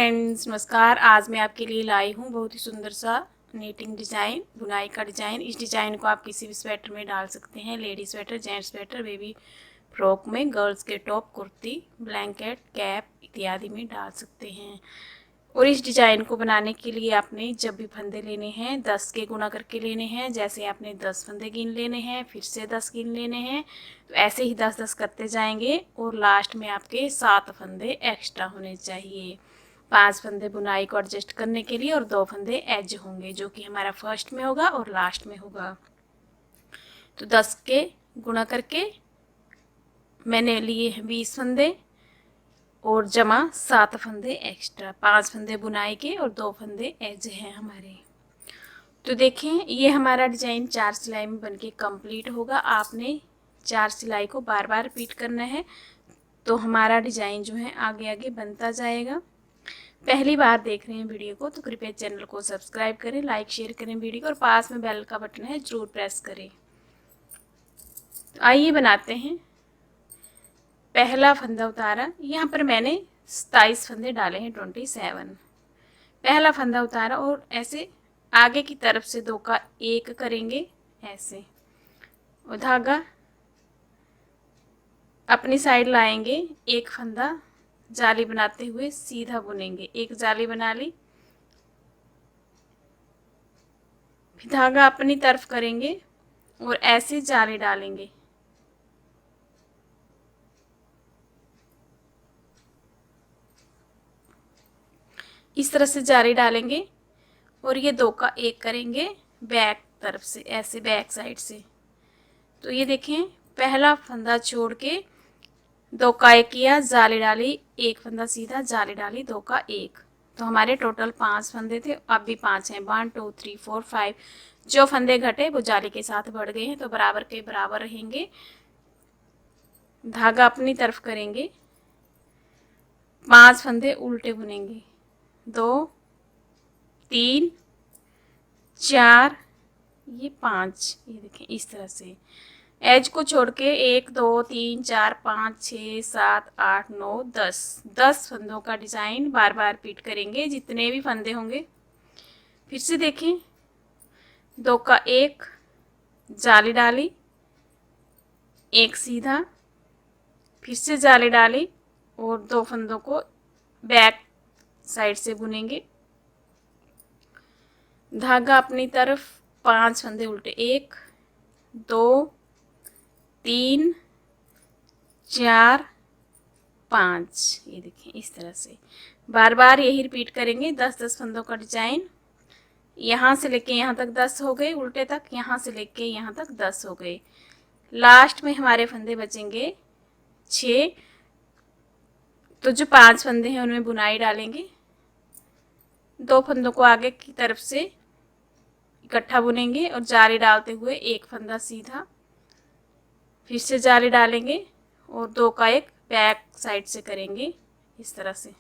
Friends, नमस्कार। आज मैं आपके लिए लाई हूँ बहुत ही सुंदर सा नीटिंग डिज़ाइन, बुनाई का डिज़ाइन। इस डिज़ाइन को आप किसी भी स्वेटर में डाल सकते हैं, lady sweater, gents sweater, baby frock में, गर्ल्स के टॉप, कुर्ती, ब्लैंकेट, कैप इत्यादि में डाल सकते हैं। और इस डिज़ाइन को बनाने के लिए आपने जब भी फंदे लेने हैं 10 के गुना करके लेने हैं। जैसे आपने 10 फंदे गिन लेने हैं, फिर से 10 गिन लेने हैं, तो ऐसे ही 10-10 करते जाएंगे और लास्ट में आपके 7 फंदे एक्स्ट्रा होने चाहिए। 5 फंदे बुनाई को एडजस्ट करने के लिए और 2 फंदे एज होंगे, जो कि हमारा फर्स्ट में होगा और लास्ट में होगा। तो 10 के गुणा करके मैंने लिए हैं 20 फंदे और जमा 7 फंदे एक्स्ट्रा, 5 फंदे बुनाई के और 2 फंदे एज हैं हमारे। तो देखें, ये हमारा डिज़ाइन 4 सिलाई में बनके कंप्लीट होगा। आपने 4 सिलाई को बार बार रिपीट करना है, तो हमारा डिज़ाइन जो है आगे आगे बनता जाएगा। पहली बार देख रहे हैं वीडियो को तो कृपया चैनल को सब्सक्राइब करें, लाइक शेयर करें वीडियो को, और पास में बेल का बटन है ज़रूर प्रेस करें। तो आइए बनाते हैं। पहला फंदा उतारा, यहाँ पर मैंने 27 फंदे डाले हैं, 27। पहला फंदा उतारा और ऐसे आगे की तरफ से 2 का 1 करेंगे ऐसे, और धागा अपनी साइड लाएंगे, एक फंदा जाली बनाते हुए सीधा बुनेंगे। एक जाली बना ली, फिर धागा अपनी तरफ करेंगे और ऐसे जाली डालेंगे। इस तरह से जाली डालेंगे और ये 2 का 1 करेंगे बैक तरफ से, ऐसे बैक साइड से। तो ये देखें, पहला फंदा छोड़ के 2 का 1 किया, जाली डाली, एक फंदा सीधा, जाली डाली, 2 का 1। तो हमारे टोटल 5 फंदे थे, अब भी 5 हैं। 1 2 3 4 5। जो फंदे घटे वो जाली के साथ बढ़ गए हैं, तो बराबर के बराबर रहेंगे। धागा अपनी तरफ करेंगे, 5 फंदे उल्टे बुनेंगे, 2 3 4, ये 5। ये देखें इस तरह से एज को छोड़ के 1 2 3 4 5 6 7 8 9 10 फंदों का डिज़ाइन बार बार रिपीट करेंगे, जितने भी फंदे होंगे। फिर से देखें, 2 का 1 जाली डाली, एक सीधा, फिर से जाली डाली और 2 फंदों को बैक साइड से बुनेंगे। धागा अपनी तरफ, 5 फंदे उल्टे, 1 2 3 4 5। ये देखें इस तरह से बार बार यही रिपीट करेंगे। 10-10 फंदों का डिजाइन, यहाँ से लेके यहाँ तक 10 हो गए उल्टे तक, यहाँ से लेके यहाँ तक 10 हो गए। लास्ट में हमारे फंदे बचेंगे 6। तो जो 5 फंदे हैं उनमें बुनाई डालेंगे, 2 फंदों को आगे की तरफ से इकट्ठा बुनेंगे और जाली डालते हुए एक फंदा सीधा, फिर से जाली डालेंगे और 2 का 1 बैक साइड से करेंगे इस तरह से।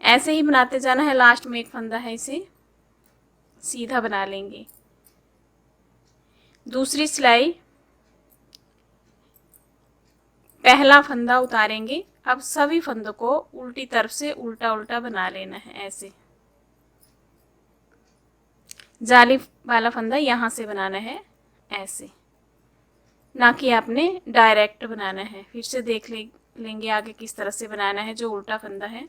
ऐसे ही बनाते जाना है। लास्ट में एक फंदा है, इसे सीधा बना लेंगे। दूसरी सिलाई, पहला फंदा उतारेंगे। अब सभी फंदों को उल्टी तरफ से उल्टा उल्टा बना लेना है ऐसे। जाली वाला फंदा यहाँ से बनाना है ऐसे, ना कि आपने डायरेक्ट बनाना है। फिर से देख लेंगे आगे किस तरह से बनाना है जो उल्टा फंदा है।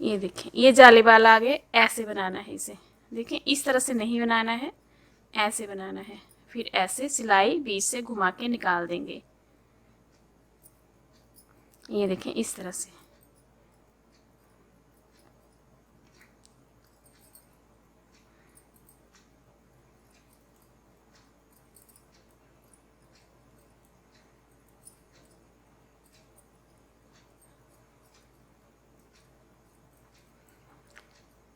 ये देखें, ये जाली वाला आगे ऐसे बनाना है इसे। देखें इस तरह से नहीं बनाना है, ऐसे बनाना है। फिर ऐसे सिलाई बीच से घुमा के निकाल देंगे। ये देखें इस तरह से।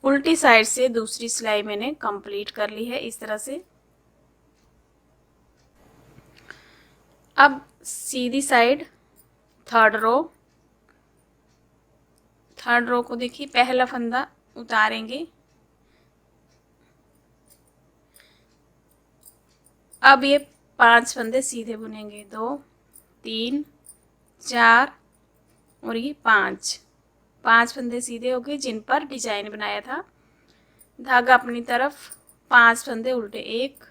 उल्टी साइड से दूसरी सिलाई मैंने कंप्लीट कर ली है इस तरह से। अब सीधी साइड थर्ड रो को देखिए, पहला फंदा उतारेंगे। अब ये 5 फंदे सीधे बुनेंगे, 2 3 4 और ये 5, 5 फंदे सीधे हो गए जिन पर डिजाइन बनाया था। धागा अपनी तरफ, 5 फंदे उल्टे, 1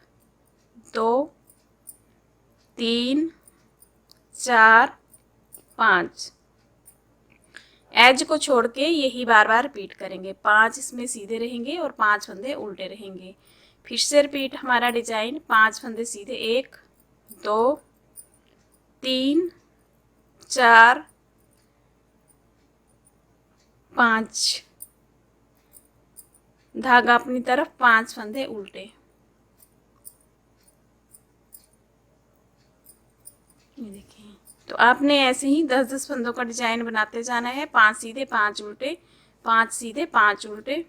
2 3 4 5। एज को छोड़ के यही बार बार रिपीट करेंगे। 5 इसमें सीधे रहेंगे और 5 फंदे उल्टे रहेंगे। फिर से रिपीट हमारा डिजाइन, 5 फंदे सीधे, 1 2 3 4 5। धागा अपनी तरफ, 5 फंदे उल्टे। ये देखिए, तो आपने ऐसे ही 10-10 फंदों का डिजाइन बनाते जाना है। 5 सीधे 5 उल्टे, 5 सीधे 5 उल्टे।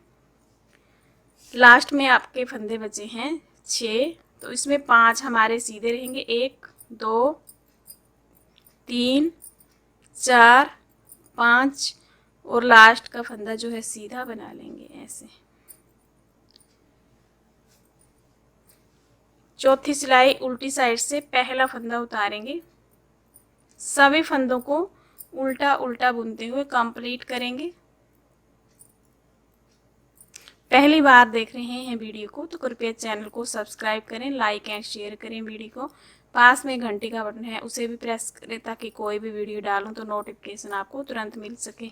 लास्ट में आपके फंदे बचे हैं 6, तो इसमें 5 हमारे सीधे रहेंगे, 1 2 3 4 5 और लास्ट का फंदा जो है सीधा बना लेंगे ऐसे। चौथी सिलाई उल्टी साइड से पहला फंदा उतारेंगे। सभी फंदों को उल्टा उल्टा बुनते हुए कंप्लीट करेंगे। पहली बार देख रहे हैं वीडियो को तो कृपया चैनल को सब्सक्राइब करें, लाइक एंड शेयर करें वीडियो को। पास में घंटी का बटन है उसे भी प्रेस करें ताकि कोई भी वीडियो डालूं तो नोटिफिकेशन आपको तुरंत मिल सके।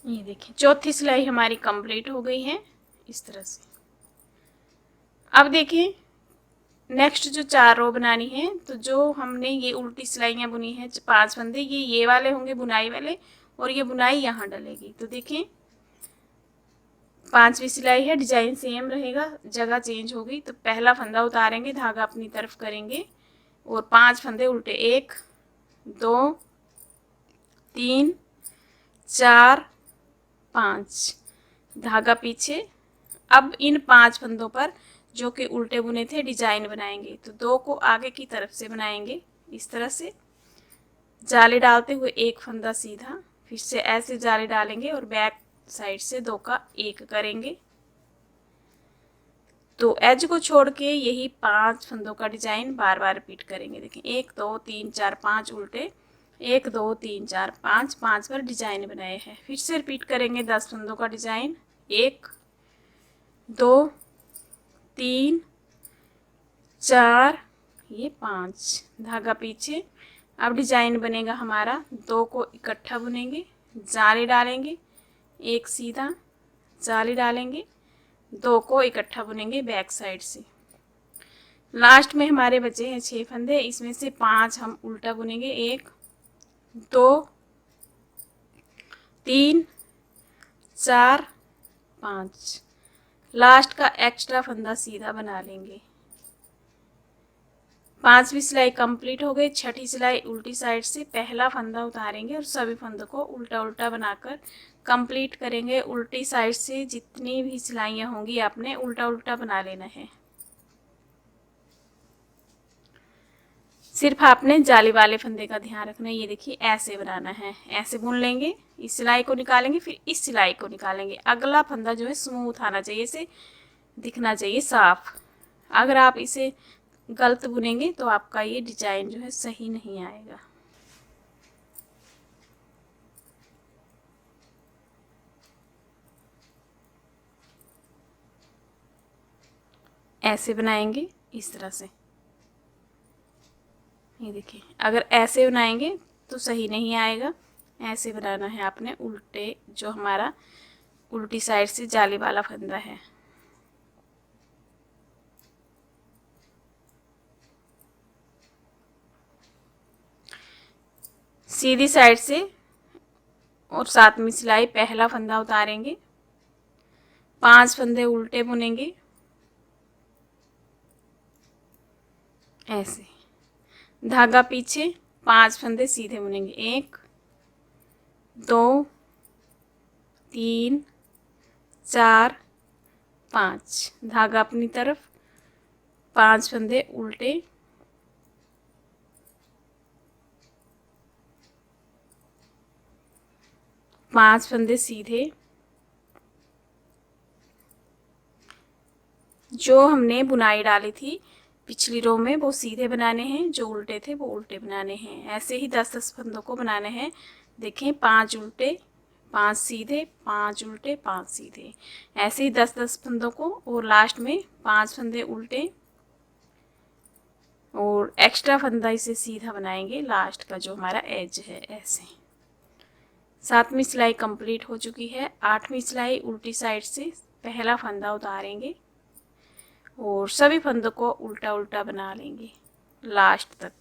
ये देखिए, चौथी सिलाई हमारी कंप्लीट हो गई है इस तरह से। अब देखिए नेक्स्ट जो 4 रो बनानी है, तो जो हमने ये उल्टी सिलाइयाँ बुनी है 5 फंदे, ये वाले होंगे बुनाई वाले और ये बुनाई यहाँ डलेगी। तो देखिए 5वीं सिलाई है, डिजाइन सेम रहेगा, जगह चेंज होगी। तो पहला फंदा उतारेंगे, धागा अपनी तरफ करेंगे और 5 फंदे उल्टे, 1 2 3 4 5, धागा पीछे। अब इन 5 फंदों पर जो कि उल्टे बुने थे डिजाइन बनाएंगे। तो 2 को आगे की तरफ से बनाएंगे इस तरह से, जाली डालते हुए एक फंदा सीधा, फिर से ऐसे जाली डालेंगे और बैक साइड से 2 का 1 करेंगे। तो एज को छोड़ के यही 5 फंदों का डिजाइन बार बार रिपीट करेंगे। देखें 1 2 3 4 5 उल्टे, 1 2 3 4 5, 5 पर डिजाइन बनाए हैं। फिर से रिपीट करेंगे 10 फंदों का डिजाइन, 1 2 3 4 ये 5, धागा पीछे। अब डिजाइन बनेगा हमारा, 2 को इकट्ठा बुनेंगे, जाली डालेंगे, एक सीधा, जाली डालेंगे, 2 को इकट्ठा बुनेंगे बैक साइड से। लास्ट में हमारे बचे हैं 6 फंदे, इसमें से 5 हम उल्टा बुनेंगे, 1 2 3 4 5। लास्ट का एक्स्ट्रा फंदा सीधा बना लेंगे। 5वीं सिलाई कंप्लीट हो गई। छठी सिलाई उल्टी साइड से पहला फंदा उतारेंगे और सभी फंदों को उल्टा उल्टा बनाकर कंप्लीट करेंगे। उल्टी साइड से जितनी भी सिलाइयाँ होंगी आपने उल्टा उल्टा बना लेना है। सिर्फ आपने जाली वाले फंदे का ध्यान रखना है। ये देखिए ऐसे बनाना है, ऐसे बुन लेंगे, इस सिलाई को निकालेंगे, फिर इस सिलाई को निकालेंगे। अगला फंदा जो है स्मूथ आना चाहिए, इसे दिखना चाहिए साफ। अगर आप इसे गलत बुनेंगे तो आपका ये डिजाइन जो है सही नहीं आएगा। ऐसे बनाएंगे इस तरह से। ये देखिए, अगर ऐसे बनाएंगे तो सही नहीं आएगा। ऐसे बनाना है आपने उल्टे, जो हमारा उल्टी साइड से जाली वाला फंदा है। सीधी साइड से और 7वीं सिलाई पहला फंदा उतारेंगे, 5 फंदे उल्टे बुनेंगे ऐसे, धागा पीछे, 5 फंदे सीधे बुनेंगे, 1 2 3 4 5, धागा अपनी तरफ, 5 फंदे उल्टे, 5 फंदे सीधे, जो हमने बुनाई डाली थी पिछली रो में वो सीधे बनाने हैं, जो उल्टे थे वो उल्टे बनाने हैं। ऐसे ही 10-10 फंदों को बनाने हैं। देखें 5 उल्टे 5 सीधे, 5 उल्टे 5 सीधे, ऐसे ही 10-10 फंदों को, और लास्ट में 5 फंदे उल्टे और एक्स्ट्रा फंदा इसे सीधा बनाएंगे लास्ट का जो हमारा एज है। ऐसे 7वीं सिलाई कंप्लीट हो चुकी है। 8वीं सिलाई उल्टी साइड से पहला फंदा उतारेंगे और सभी फंदों को उल्टा उल्टा बना लेंगे लास्ट तक।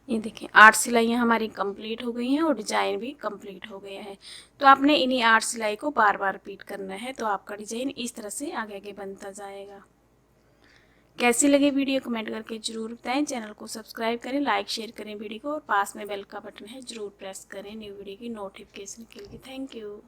ये देखें 8 सिलाइयाँ हमारी कंप्लीट हो गई हैं और डिजाइन भी कंप्लीट हो गया है। तो आपने इन्हीं 8 सिलाई को बार बार रिपीट करना है, तो आपका डिजाइन इस तरह से आगे आगे बनता जाएगा। कैसी लगी वीडियो कमेंट करके जरूर बताएं। चैनल को सब्सक्राइब करें, लाइक शेयर करें वीडियो को, और पास में बेल का बटन है जरूर प्रेस करें न्यू वीडियो की नोटिफिकेशन के लिए। Thank you.